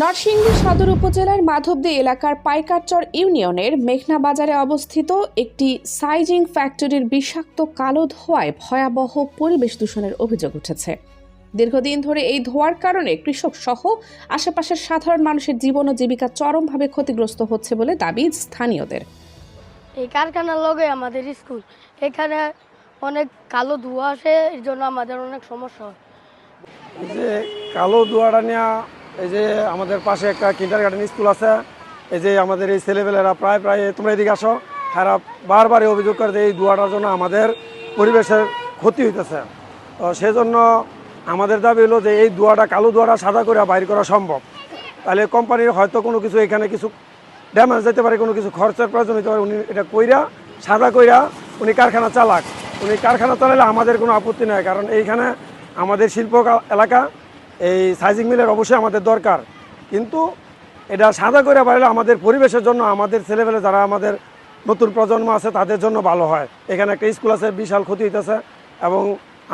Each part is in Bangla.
নরসিংদী সদর উপজেলার মাধবদী এলাকার পাইকারচর ইউনিয়নের মেঘনা বাজারে অবস্থিত একটি সাইজিং ফ্যাক্টরির বিষাক্ত কালো ধোঁয়ায় ভয়াবহ পরিবেশ দূষণের অভিযোগ উঠেছে। দীর্ঘদিন ধরে এই ধোঁয়ার কারণে কৃষক সহ আশেপাশের সাধারণ মানুষের জীবন ও জীবিকা চরমভাবে ক্ষতিগ্রস্ত হচ্ছে বলে দাবি স্থানীয়দের। এই কারখানার লগে আমাদের স্কুল, এখানে অনেক কালো ধোঁয়া আসে, এর জন্য আমাদের অনেক সমস্যা হয়। এই যে কালো ধোঁয়াটা নেওয়া, এই যে আমাদের পাশে একটা কিন্ডারগার্টেন স্কুল আছে, এই যে আমাদের এই ছেলেপেলেরা প্রায় তোমরা এদিকে আসো, খারাপ বারবার অভিযোগ করে যে এই ধোঁয়াটার জন্য আমাদের পরিবেশের ক্ষতি হইতেছে। তো সেজন্য আমাদের দাবি হলো যে এই ধোঁয়াটা, কালো ধোঁয়াটা সাদা করে বাইর করা সম্ভব। তাহলে কোম্পানির হয়তো কোনো কিছু এখানে কিছু ড্যামেজ যেতে পারে, কোনো কিছু খরচের প্রয়োজন হতে পারে, উনি এটা কইরা সাদা কইরা উনি কারখানা চালাক। উনি কারখানা চালালে আমাদের কোনো আপত্তি নেই, কারণ এইখানে আমাদের শিল্প এলাকা, এই সাইজিং মিলের অবশ্যই আমাদের দরকার। কিন্তু এটা সাদা করে বাইরে আমাদের পরিবেশের জন্য, আমাদের ছেলেবেলে যারা আমাদের নতুন প্রজন্ম আছে তাদের জন্য ভালো হয়। এখানে একটা স্কুল আছে, বিশাল ক্ষতি হইতেছে। এবং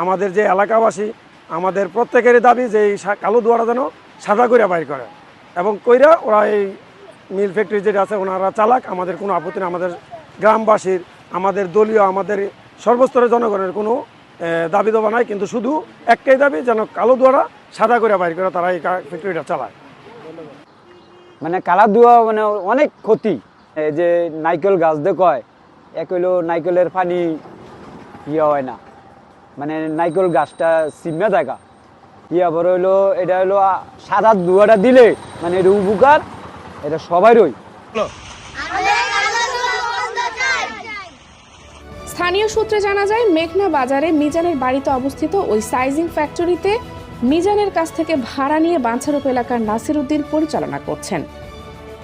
আমাদের যে এলাকাবাসী, আমাদের প্রত্যেকেরই দাবি যে এই কালো ধোঁয়াটা যেন সাদা করে বাইর করে এবং কইরা ওরা এই মিল ফ্যাক্টরি যেটা আছে ওনারা চালাক, আমাদের কোনো আপত্তি নেই। আমাদের গ্রামবাসীর, আমাদের দলীয়, আমাদের সর্বস্তরের জনগণের কোনো দাবি দেওয়া নাই, কিন্তু শুধু একটাই দাবি যেন কালো ধোঁয়াটা সাদা করে বাইর করে তারা এই ফ্যাক্টরিটা চালায়। মানে কালা ধোঁয়া মানে অনেক ক্ষতি। এই যে নাইকেল গাছ দেখয়, এক হইলো নাইকেলের পানি ইয়ে হয় না, মানে নাইকেল গাছটা সিমে দেখা ইয়া বড় হইলো, এটা হইলো সাদা ধোঁয়াটা দিলে মানে এটা উপকার, এটা সবাইরই। স্থানীয় সূত্রে জানা যায়, মেঘনা বাজারে মিজানের বাড়িতে অবস্থিত ওই সাইজিং ফ্যাক্টরিতে মিজানের কাছ থেকে ভাড়া নিয়ে বাঞ্ছারূপ এলাকার নাসির উদ্দিন পরিচালনা করছেন।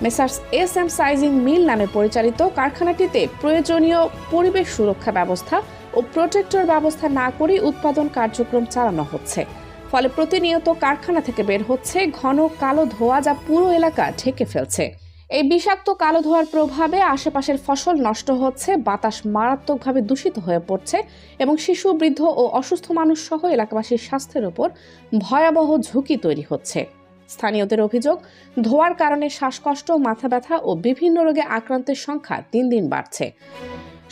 মেসার্স SM সাইজিং মিল নামে পরিচালিত কারখানাটিতে প্রয়োজনীয় পরিবেশ সুরক্ষা ব্যবস্থা ও প্রোটেক্টর ব্যবস্থা না করে উৎপাদন কার্যক্রম চালানো হচ্ছে। ফলে প্রতিনিয়ত কারখানা থেকে বের হচ্ছে ঘন কালো ধোঁয়া, যা পুরো এলাকা ঢেকে ফেলছে। এই বিষাক্ত কালো ধোঁয়ার প্রভাবে আশেপাশের ফসল নষ্ট হচ্ছে, বাতাস মারাত্মকভাবে দূষিত হয়ে পড়ছে এবং শিশু, বৃদ্ধ ও অসুস্থ মানুষ সহ এলাকাবাসীর স্বাস্থ্যের উপর ভয়াবহ ঝুঁকি তৈরি হচ্ছে। স্থানীয়দের অভিযোগ, ধোঁয়ার কারণে শ্বাসকষ্ট, মাথা ব্যথা ও বিভিন্ন রোগে আক্রান্তের সংখ্যা দিন দিন বাড়ছে।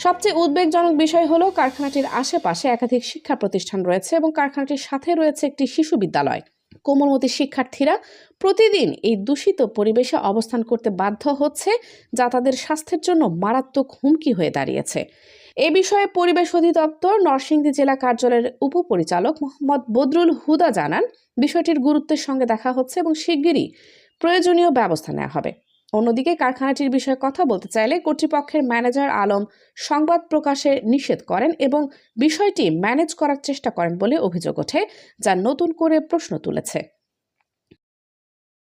সবচেয়ে উদ্বেগজনক বিষয় হলো, কারখানাটির আশেপাশে একাধিক শিক্ষা প্রতিষ্ঠান রয়েছে এবং কারখানাটির সাথে রয়েছে একটি শিশু বিদ্যালয়। কোমলমতি শিক্ষার্থীরা প্রতিদিন এই দূষিত পরিবেশে অবস্থান করতে বাধ্য হচ্ছে, যা তাদের স্বাস্থ্যের জন্য মারাত্মক হুমকি হয়ে দাঁড়িয়েছে। এ বিষয়ে পরিবেশ অধিদপ্তর নরসিংদী জেলা কার্যালয়ের উপপরিচালক মোহাম্মদ বদরুল হুদা জানান, বিষয়টির গুরুত্বের সঙ্গে দেখা হচ্ছে এবং শিগগিরই প্রয়োজনীয় ব্যবস্থা নেওয়া হবে। অন্যদিকে কারখানাটির বিষয়ে কথা বলতে চাইলে কর্তৃপক্ষের ম্যানেজার আলম সংবাদ প্রকাশে নিষেধ করেন এবং বিষয়টি ম্যানেজ করার চেষ্টা করেন বলে অভিযোগ ওঠে, যা নতুন করে প্রশ্ন তুলেছে।